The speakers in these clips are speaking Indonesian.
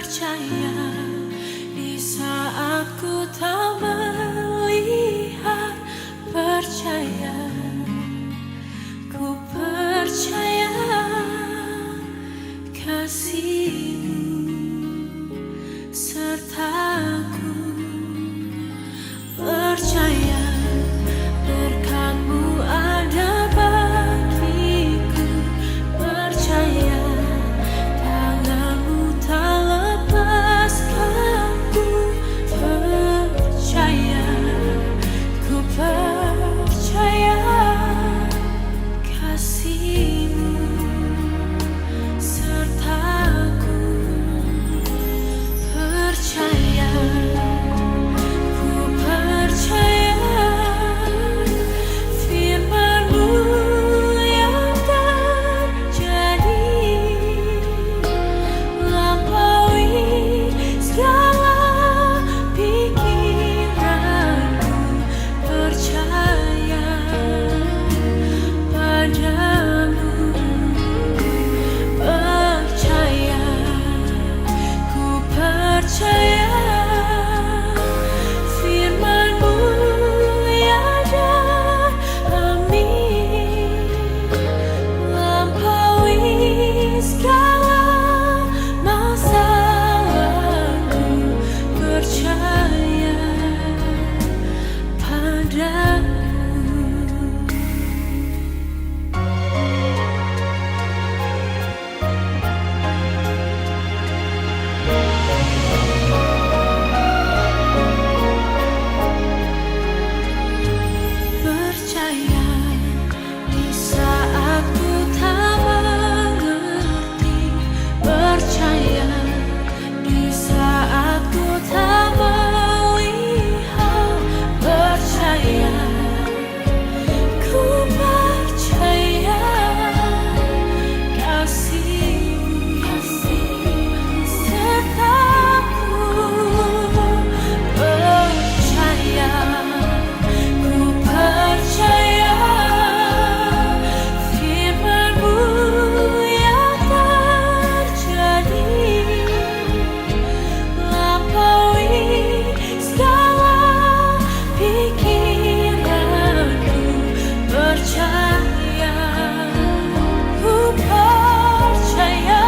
percaya di saat ku tak melihat. Percaya, ku percaya kasih-Mu sertaku. Percaya berkat-Mu ada bagiku. Percaya tangan-Mu tak lepaskanku. Percaya, ku percaya kasih-Mu sertaku. Percaya, ku percaya firman-Mu yang terjadi, lampaui segala pikiranku. Percaya padamu, percaya, ku percaya firman-Mu yang amin, lampaui segala masalahku. Percaya padamu. Percaya di saat ku tak mengerti. Percaya di saat ku tak melihat. Percaya, ku percaya kasih-Mu sertaku. Percaya, ku percaya firman-Mu yang terjadi, lampaui segala pikiranku. Percaya, ku percaya,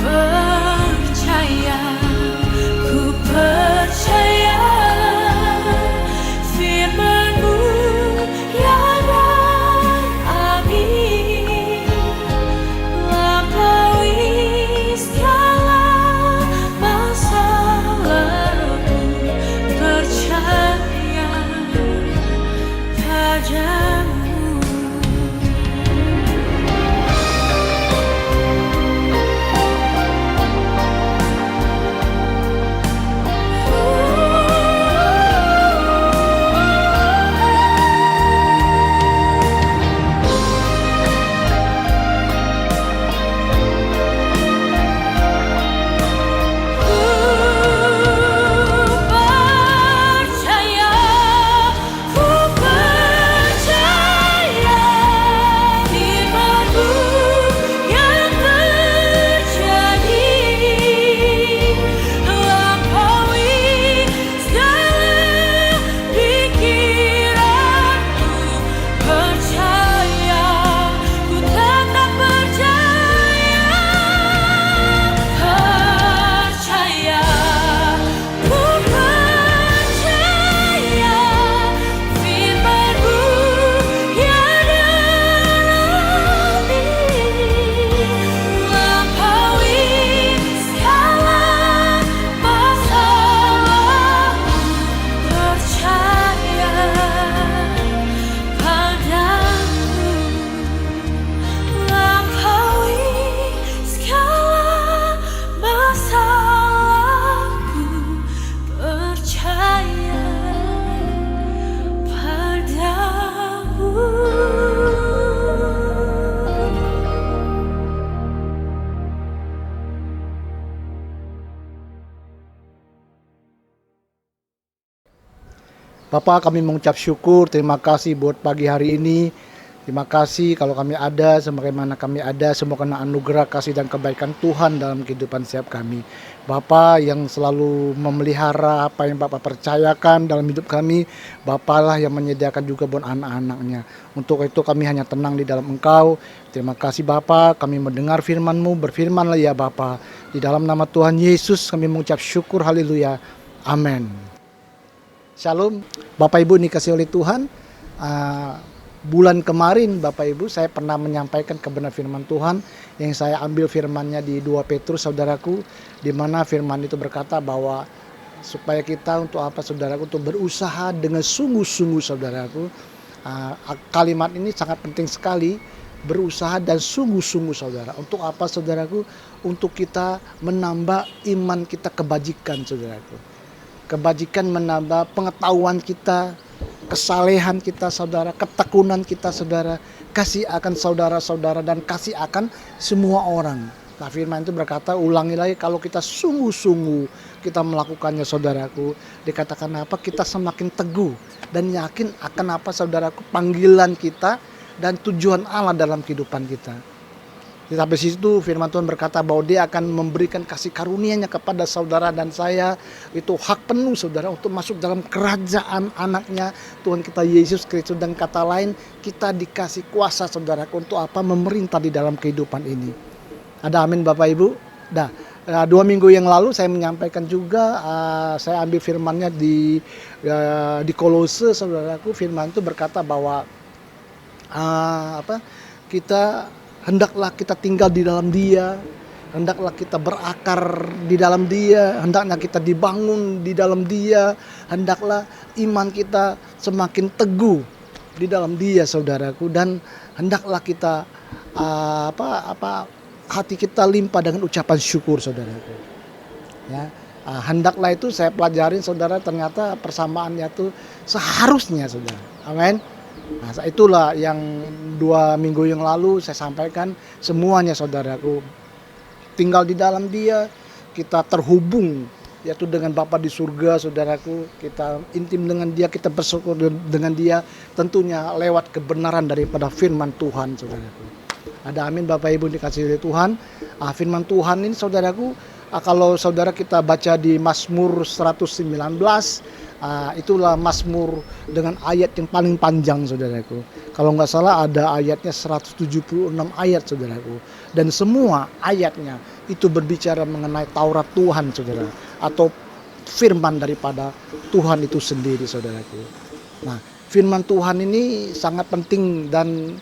percaya, ku percaya firman-Mu yang amin, lampaui segala masalahku. Percaya padamu. Ku percaya firman-Mu yang terjadi, lampaui segala pikiranku. Percaya, ku tetap percaya. Percaya, ku percaya firman-Mu yang amin, lampaui segala masalahku. Percaya padamu, lampaui segala masalahku. Percaya padamu. Bapak, kami mengucap syukur, terima kasih buat pagi hari ini. Terima kasih kalau kami ada, sebagaimana kami ada, semua karena anugerah kasih dan kebaikan Tuhan dalam kehidupan setiap kami. Bapa yang selalu memelihara apa yang Bapak percayakan dalam hidup kami, Bapalah yang menyediakan juga buat anak-anaknya. Untuk itu kami hanya tenang di dalam Engkau. Terima kasih Bapa, kami mendengar firman-Mu, berfirmanlah ya Bapa. Di dalam nama Tuhan Yesus kami mengucap syukur, haleluya, amin. Shalom, Bapak Ibu dikasihi oleh Tuhan. Bulan kemarin Bapak Ibu saya pernah menyampaikan kebenaran firman Tuhan yang saya ambil firmannya di 2 Petrus saudaraku, di mana firman itu berkata bahwa supaya kita untuk apa saudaraku, untuk berusaha dengan sungguh-sungguh saudaraku. Kalimat ini sangat penting sekali, berusaha dan sungguh-sungguh saudara. Untuk apa saudaraku? Untuk kita menambah iman kita, kebajikan saudaraku. Kebajikan menambah pengetahuan kita, kesalehan kita saudara, ketekunan kita saudara, kasih akan saudara-saudara dan kasih akan semua orang. Nah firman itu berkata, ulangi lagi, kalau kita sungguh-sungguh kita melakukannya saudaraku, dikatakan apa? Kita semakin teguh dan yakin akan apa saudaraku, panggilan kita dan tujuan Allah dalam kehidupan kita. Sampai situ firman Tuhan berkata bahwa Dia akan memberikan kasih karunia-Nya kepada saudara dan saya. Itu hak penuh saudara untuk masuk dalam kerajaan anaknya Tuhan kita Yesus Kristus. Dan kata lain, kita dikasih kuasa saudara untuk apa? Memerintah di dalam kehidupan ini. Ada amin Bapak Ibu? 2 minggu yang lalu saya menyampaikan juga, saya ambil firmannya di Kolose saudaraku. Firman itu berkata bahwa kita hendaklah kita tinggal di dalam Dia, hendaklah kita berakar di dalam Dia, hendaknya kita dibangun di dalam Dia, hendaklah iman kita semakin teguh di dalam Dia saudaraku, dan hendaklah kita hati kita limpah dengan ucapan syukur saudaraku. Ya, hendaklah itu saya pelajarin saudara, ternyata persamaannya itu seharusnya saudara. Amin. Nah, itulah yang 2 minggu yang lalu saya sampaikan, semuanya saudaraku. Tinggal di dalam Dia, kita terhubung yaitu dengan Bapa di surga saudaraku. Kita intim dengan Dia, kita bersyukur dengan Dia, tentunya lewat kebenaran daripada firman Tuhan saudaraku. Ada amin Bapak Ibu dikasihi oleh Tuhan. Firman Tuhan ini saudaraku, kalau saudara kita baca di Mazmur 119, itulah Mazmur dengan ayat yang paling panjang saudaraku. Kalau nggak salah ada ayatnya 176 ayat saudaraku. Dan semua ayatnya itu berbicara mengenai Taurat Tuhan saudara, atau firman daripada Tuhan itu sendiri saudaraku. Nah firman Tuhan ini sangat penting dan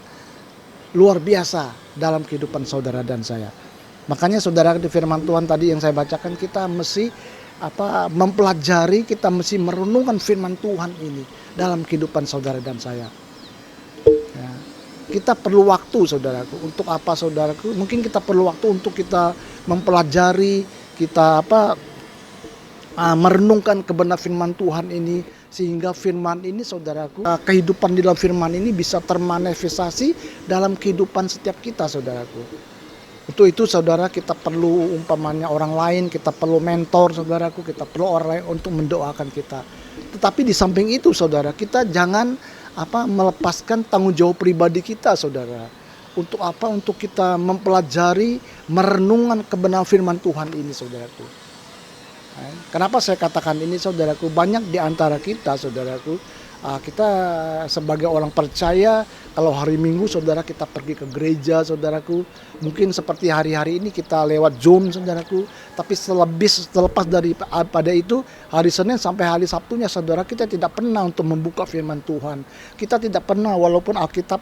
luar biasa dalam kehidupan saudara dan saya. Makanya saudara, di firman Tuhan tadi yang saya bacakan, kita mesti mempelajari, kita mesti merenungkan firman Tuhan ini dalam kehidupan saudara dan saya. Ya, kita perlu waktu saudaraku. Untuk apa saudaraku? Mungkin kita perlu waktu untuk kita mempelajari, kita merenungkan kebenaran firman Tuhan ini, sehingga firman ini saudaraku, kehidupan di dalam firman ini bisa termanifestasi dalam kehidupan setiap kita saudaraku. Untuk itu saudara, kita perlu umpamanya orang lain, kita perlu mentor saudaraku, kita perlu orang lain untuk mendoakan kita. Tetapi di samping itu saudara, kita jangan melepaskan tanggung jawab pribadi kita saudara. Untuk apa? Untuk kita mempelajari, merenungkan kebenaran firman Tuhan ini saudaraku. Kenapa saya katakan ini saudaraku? Banyak di antara kita saudaraku, kita sebagai orang percaya, kalau hari Minggu saudara kita pergi ke gereja saudaraku, mungkin seperti hari-hari ini kita lewat Zoom saudaraku, tapi selepas pada itu, hari Senin sampai hari Sabtunya saudara, kita tidak pernah untuk membuka firman Tuhan. Kita tidak pernah, walaupun Alkitab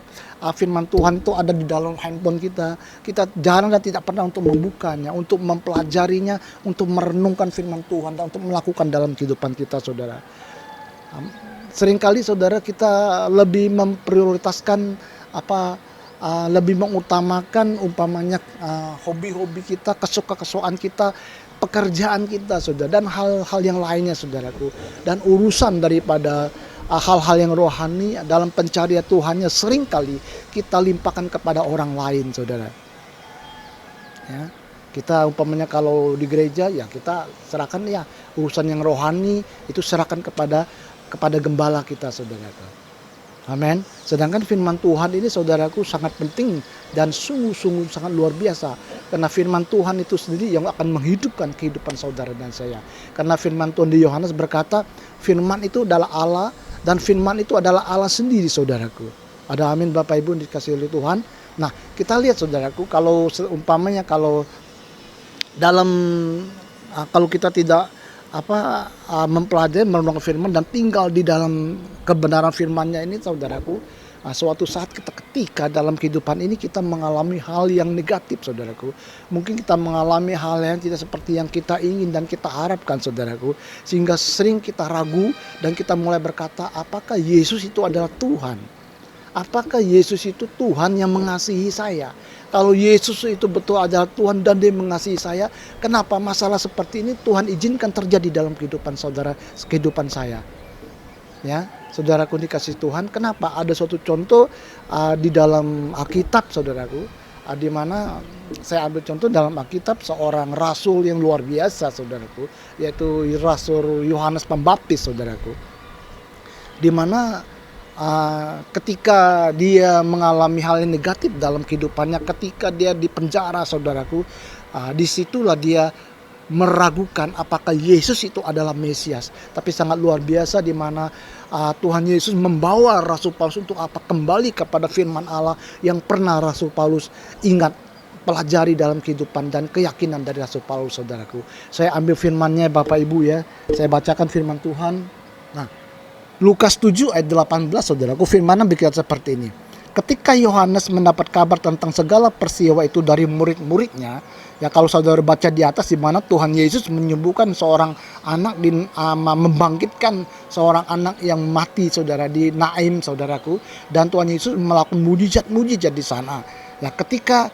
firman Tuhan itu ada di dalam handphone kita jarang dan tidak pernah untuk membukanya, untuk mempelajarinya, untuk merenungkan firman Tuhan dan untuk melakukan dalam kehidupan kita saudara. Seringkali saudara, kita lebih memprioritaskan lebih mengutamakan umpamanya hobi-hobi kita, kesukaan kita, pekerjaan kita saudara, dan hal-hal yang lainnya saudaraku. Dan urusan daripada hal-hal yang rohani dalam pencarian Tuhannya seringkali kita limpahkan kepada orang lain saudara. Ya, kita umpamanya kalau di gereja ya kita serahkan ya urusan yang rohani itu serahkan kepada gembala kita saudara. Amin. Sedangkan firman Tuhan ini saudaraku sangat penting dan sungguh-sungguh sangat luar biasa. Karena firman Tuhan itu sendiri yang akan menghidupkan kehidupan saudara dan saya. Karena firman Tuhan di Yohanes berkata, firman itu adalah Allah dan firman itu adalah Allah sendiri saudaraku. Ada amin Bapak Ibu dikasih oleh Tuhan. Nah, kita lihat saudaraku, kalau seumpamanya kalau dalam kalau kita tidak mempelajari merenungkan firman dan tinggal di dalam kebenaran firman-Nya ini saudaraku, suatu saat ketika dalam kehidupan ini kita mengalami hal yang negatif saudaraku, mungkin kita mengalami hal yang tidak seperti yang kita ingin dan kita harapkan saudaraku, sehingga sering kita ragu dan kita mulai berkata, apakah Yesus itu adalah Tuhan? Apakah Yesus itu Tuhan yang mengasihi saya? Kalau Yesus itu betul adalah Tuhan dan Dia mengasihi saya, kenapa masalah seperti ini Tuhan izinkan terjadi dalam kehidupan saudara, kehidupan saya? Ya, saudaraku dikasih Tuhan, kenapa ada suatu contoh di dalam Alkitab saudaraku, di mana saya ambil contoh dalam Alkitab seorang rasul yang luar biasa saudaraku, yaitu Rasul Yohanes Pembaptis saudaraku, di mana ketika dia mengalami hal yang negatif dalam kehidupannya, ketika dia di penjara saudaraku, disitulah dia meragukan apakah Yesus itu adalah Mesias. Tapi sangat luar biasa di mana Tuhan Yesus membawa Rasul Paulus untuk kembali kepada firman Allah yang pernah Rasul Paulus ingat, pelajari dalam kehidupan dan keyakinan dari Rasul Paulus saudaraku. Saya ambil firman-Nya Bapak Ibu ya, saya bacakan firman Tuhan. Nah, Lukas 7 ayat 18 saudaraku, firman berkata seperti ini. Ketika Yohanes mendapat kabar tentang segala peristiwa itu dari murid-muridnya, ya kalau saudara baca di atas di mana Tuhan Yesus menyembuhkan seorang anak, membangkitkan seorang anak yang mati saudara di Naim saudaraku, dan Tuhan Yesus melakukan mujizat-mujizat di sana. Ya ketika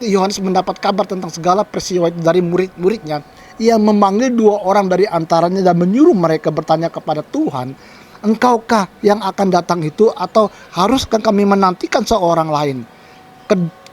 Yohanes mendapat kabar tentang segala peristiwa itu dari murid-muridnya, ia memanggil 2 orang dari antaranya dan menyuruh mereka bertanya kepada Tuhan, engkaukah yang akan datang itu atau haruskah kami menantikan seorang lain?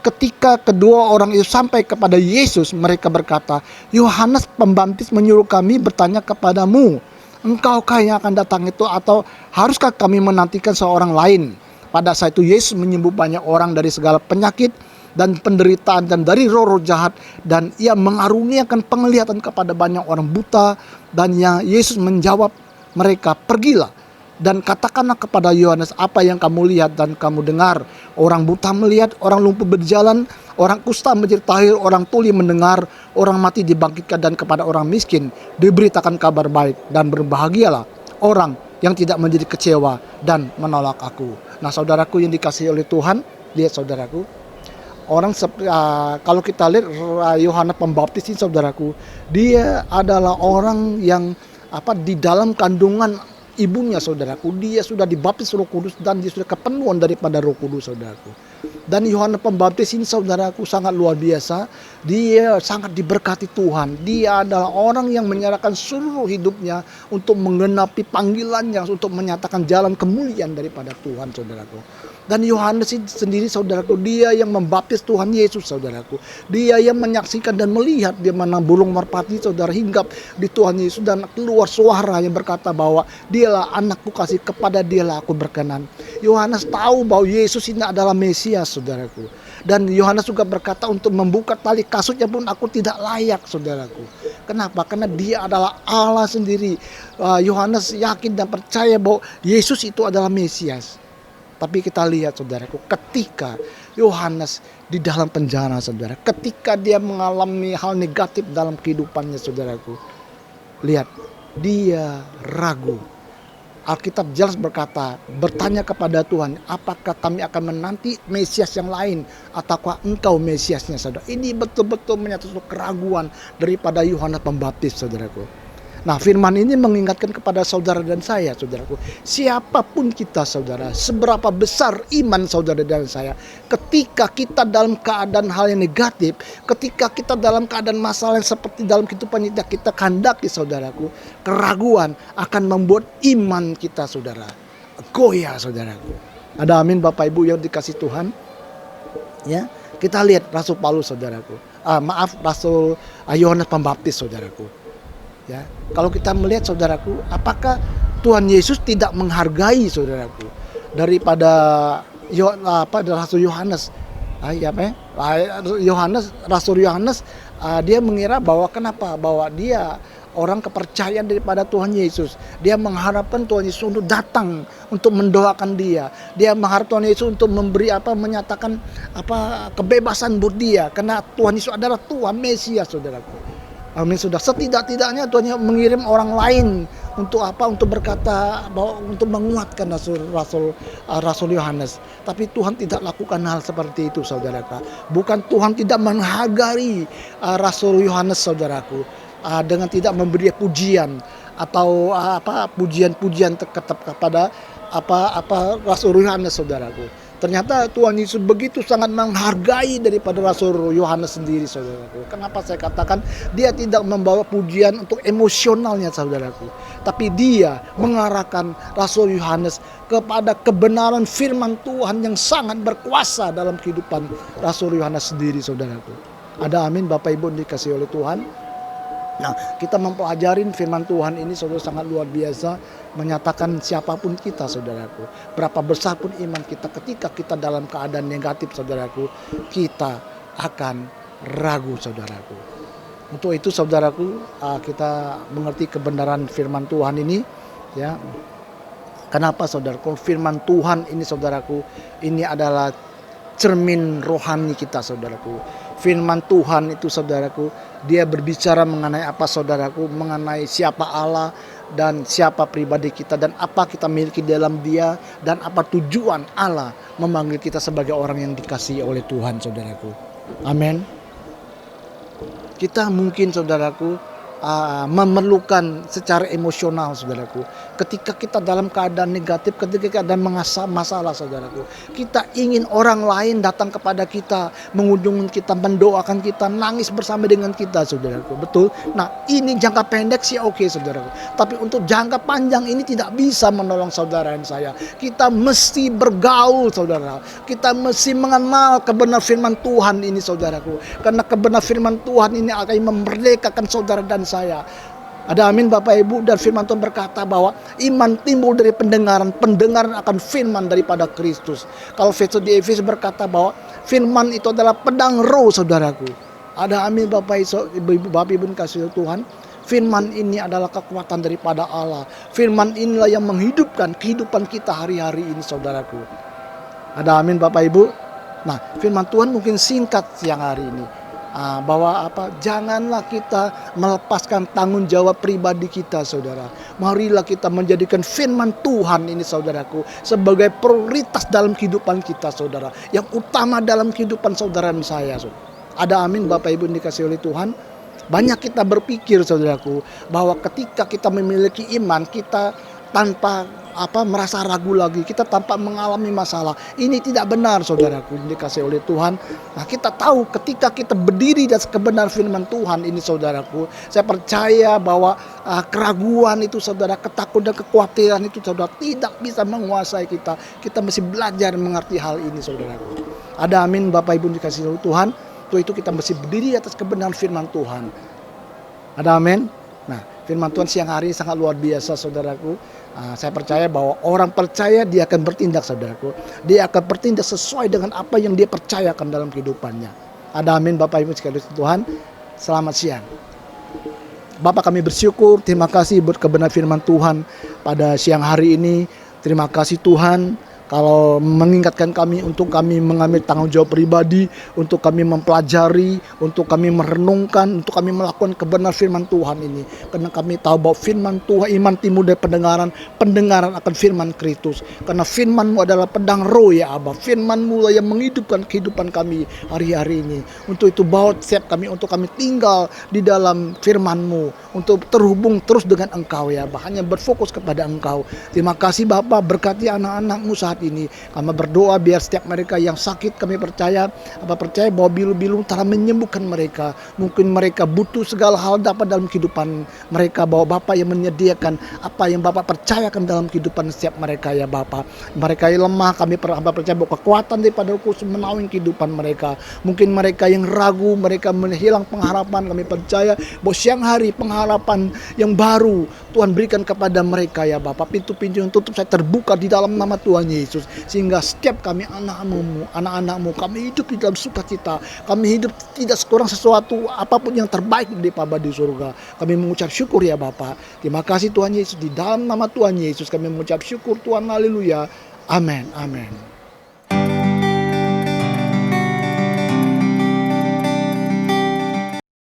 Ketika kedua orang itu sampai kepada Yesus, mereka berkata, Yohanes Pembaptis menyuruh kami bertanya kepadamu, engkaukah yang akan datang itu atau haruskah kami menantikan seorang lain? Pada saat itu Yesus menyembuhkan banyak orang dari segala penyakit dan penderitaan dan dari roh-roh jahat, dan ia mengaruniakan penglihatan kepada banyak orang buta. Dan Yesus menjawab mereka, pergilah dan katakanlah kepada Yohanes apa yang kamu lihat dan kamu dengar. Orang buta melihat, orang lumpuh berjalan, orang kusta menjadi tahir, orang tuli mendengar, orang mati dibangkitkan, dan kepada orang miskin diberitakan kabar baik. Dan berbahagialah orang yang tidak menjadi kecewa dan menolak aku. Nah saudaraku yang dikasihi oleh Tuhan, lihat saudaraku, orang kalau kita lihat Yohanes Pembaptis ini saudaraku, dia adalah orang yang di dalam kandungan ibunya saudaraku, dia sudah dibaptis Roh Kudus dan dia sudah kepenuhan daripada Roh Kudus saudaraku. Dan Yohanes Pembaptis ini saudaraku sangat luar biasa, dia sangat diberkati Tuhan. Dia adalah orang yang menyerahkan seluruh hidupnya untuk menggenapi panggilannya, untuk menyatakan jalan kemuliaan daripada Tuhan saudaraku. Dan Yohanes sendiri saudaraku, dia yang membaptis Tuhan Yesus saudaraku. Dia yang menyaksikan dan melihat di mana burung merpati saudara hinggap di Tuhan Yesus, dan keluar suara yang berkata bahwa dialah anakku kasih, kepada dialah aku berkenan. Yohanes tahu bahwa Yesus ini adalah Mesias saudaraku. Dan Yohanes juga berkata untuk membuka tali kasutnya pun aku tidak layak saudaraku. Kenapa? Karena dia adalah Allah sendiri. Yohanes yakin dan percaya bahwa Yesus itu adalah Mesias. Tapi kita lihat saudaraku, ketika Yohanes di dalam penjara saudara, ketika dia mengalami hal negatif dalam kehidupannya saudaraku, lihat, dia ragu. Alkitab jelas berkata, bertanya kepada Tuhan, apakah kami akan menanti Mesias yang lain, ataukah engkau Mesiasnya saudara. Ini betul-betul menyatakan keraguan daripada Yohanes Pembaptis saudaraku. Nah firman ini mengingatkan kepada saudara dan saya saudaraku, siapapun kita saudara, seberapa besar iman saudara dan saya, ketika kita dalam keadaan hal yang negatif, ketika kita dalam keadaan masalah yang seperti dalam kehidupan kita kehendaki saudaraku, keraguan akan membuat iman kita saudara goyah saudaraku. Ada amin Bapak Ibu yang dikasih Tuhan. Ya, kita lihat Rasul Paulus saudaraku, Rasul Yohanes Pembaptis saudaraku. Ya, kalau kita melihat saudaraku, apakah Tuhan Yesus tidak menghargai saudaraku daripada Rasul Yohanes. Rasul Yohanes dia mengira bahwa kenapa? Bahwa dia orang kepercayaan daripada Tuhan Yesus. Dia mengharapkan Tuhan Yesus untuk datang untuk mendoakan dia. Dia mengharapkan Tuhan Yesus untuk menyatakan kebebasan buat dia, karena Tuhan Yesus adalah Tuhan Mesias, saudaraku. Amin. Sudah setidak-tidaknya Tuhan mengirim orang lain untuk untuk berkata bahwa untuk menguatkan Rasul Yohanes. Tapi Tuhan tidak lakukan hal seperti itu, saudaraku. Bukan Tuhan tidak menghargai Rasul Yohanes, saudaraku, dengan tidak memberi pujian atau pujian-pujian kepada Rasul Yohanes, saudaraku. Ternyata Tuhan Yesus begitu sangat menghargai daripada Rasul Yohanes sendiri, saudaraku. Kenapa saya katakan dia tidak membawa pujian untuk emosionalnya, saudaraku, tapi dia mengarahkan Rasul Yohanes kepada kebenaran firman Tuhan yang sangat berkuasa dalam kehidupan Rasul Yohanes sendiri, saudaraku. Ada amin, Bapak Ibu dikasihi oleh Tuhan. Nah, kita mempelajarin firman Tuhan ini, saudara, sangat luar biasa, menyatakan siapapun kita, saudaraku, berapa besar pun iman kita, ketika kita dalam keadaan negatif, saudaraku, kita akan ragu, saudaraku. Untuk itu, saudaraku, kita mengerti kebenaran firman Tuhan ini, ya. Kenapa, saudaraku? Firman Tuhan ini, saudaraku, ini adalah cermin rohani kita, saudaraku. Firman Tuhan itu, saudaraku, dia berbicara mengenai apa, saudaraku, mengenai siapa Allah dan siapa pribadi kita dan apa kita miliki dalam dia dan apa tujuan Allah memanggil kita sebagai orang yang dikasihi oleh Tuhan, saudaraku. Amin. Kita mungkin, saudaraku, memerlukan secara emosional, saudaraku, ketika kita dalam keadaan negatif, ketika kita ada masalah, saudaraku, kita ingin orang lain datang kepada kita, mengunjungi kita, mendoakan kita, nangis bersama dengan kita, saudaraku. Betul. Nah, ini jangka pendek sih oke, saudaraku, tapi untuk jangka panjang ini tidak bisa menolong saudara dan saya. Kita mesti bergaul, saudara. Kita mesti mengenal kebenaran firman Tuhan ini, saudaraku, karena kebenaran firman Tuhan ini akan memerdekakan saudara dan saya. Ada amin, Bapak Ibu. Dan firman Tuhan berkata bahwa iman timbul dari pendengaran, pendengaran akan firman daripada Kristus. Kalau di Efesus berkata bahwa firman itu adalah pedang roh, saudaraku. Ada amin, Bapak Ibu kasih Tuhan. Firman ini adalah kekuatan daripada Allah. Firman inilah yang menghidupkan kehidupan kita hari-hari ini, saudaraku. Ada amin, Bapak Ibu. Nah, firman Tuhan mungkin singkat siang hari ini. Bahwa janganlah kita melepaskan tanggung jawab pribadi kita, saudara. Marilah kita menjadikan firman Tuhan ini, saudaraku, sebagai prioritas dalam kehidupan kita, saudara, yang utama dalam kehidupan saudara dan saya, saudara. Ada amin, Bapak Ibu dikasihi oleh Tuhan. Banyak kita berpikir, saudaraku, bahwa ketika kita memiliki iman, kita tanpa merasa ragu lagi, kita tanpa mengalami masalah. Ini tidak benar, saudaraku, dikasih oleh Tuhan. Nah, kita tahu ketika kita berdiri di atas kebenaran firman Tuhan ini, saudaraku, saya percaya bahwa keraguan itu, saudara, ketakutan, kekhawatiran itu, saudara, tidak bisa menguasai kita. Kita mesti belajar mengerti hal ini, saudaraku. Ada amin, Bapak Ibu dikasih oleh Tuhan. Untuk itu kita mesti berdiri di atas kebenaran firman Tuhan. Ada amin. Nah, firman Tuhan siang hari sangat luar biasa, saudaraku. Saya percaya bahwa orang percaya dia akan bertindak, saudaraku. Dia akan bertindak sesuai dengan apa yang dia percayakan dalam kehidupannya. Ada amin, Bapak Ibu sekalian Tuhan. Selamat siang. Bapak, kami bersyukur, terima kasih buat kebenaran firman Tuhan pada siang hari ini. Terima kasih Tuhan, kalau mengingatkan kami untuk kami mengambil tanggung jawab pribadi, untuk kami mempelajari, untuk kami merenungkan, untuk kami melakukan kebenaran firman Tuhan ini. Karena kami tahu bahwa firman Tuhan, iman timbul dari pendengaran, pendengaran akan firman Kristus. Karena firman-Mu adalah pedang roh, ya Abah. Firman-Mu yang menghidupkan kehidupan kami hari-hari ini. Untuk itu bawa setiap kami untuk kami tinggal di dalam firman-Mu, untuk terhubung terus dengan Engkau, ya Abah. Hanya berfokus kepada Engkau. Terima kasih Bapak, berkati anak-anak-Mu saat saat ini. Kami berdoa biar setiap mereka yang sakit, kami percaya bahwa bilu-bilu telah menyembuhkan mereka. Mungkin mereka butuh segala hal dapat dalam kehidupan mereka, bahwa Bapak yang menyediakan apa yang Bapak percayakan dalam kehidupan setiap mereka ya Bapak. Mereka yang lemah, kami percaya bahwa kekuatan daripada Roh Kudus menaungi kehidupan mereka. Mungkin mereka yang ragu, mereka menghilang pengharapan, kami percaya bahwa siang hari pengharapan yang baru Tuhan berikan kepada mereka ya Bapak. Pintu-pintu yang tutup saya terbuka di dalam nama Tuhan Yesus, sehingga setiap kami anak-anakmu, kami hidup di dalam sukacita, kami hidup tidak kurang sesuatu apapun yang terbaik dari Bapa di surga. Kami mengucap syukur ya Bapak. Terima kasih Tuhan Yesus, di dalam nama Tuhan Yesus kami mengucap syukur Tuhan, haleluya, amin, amin.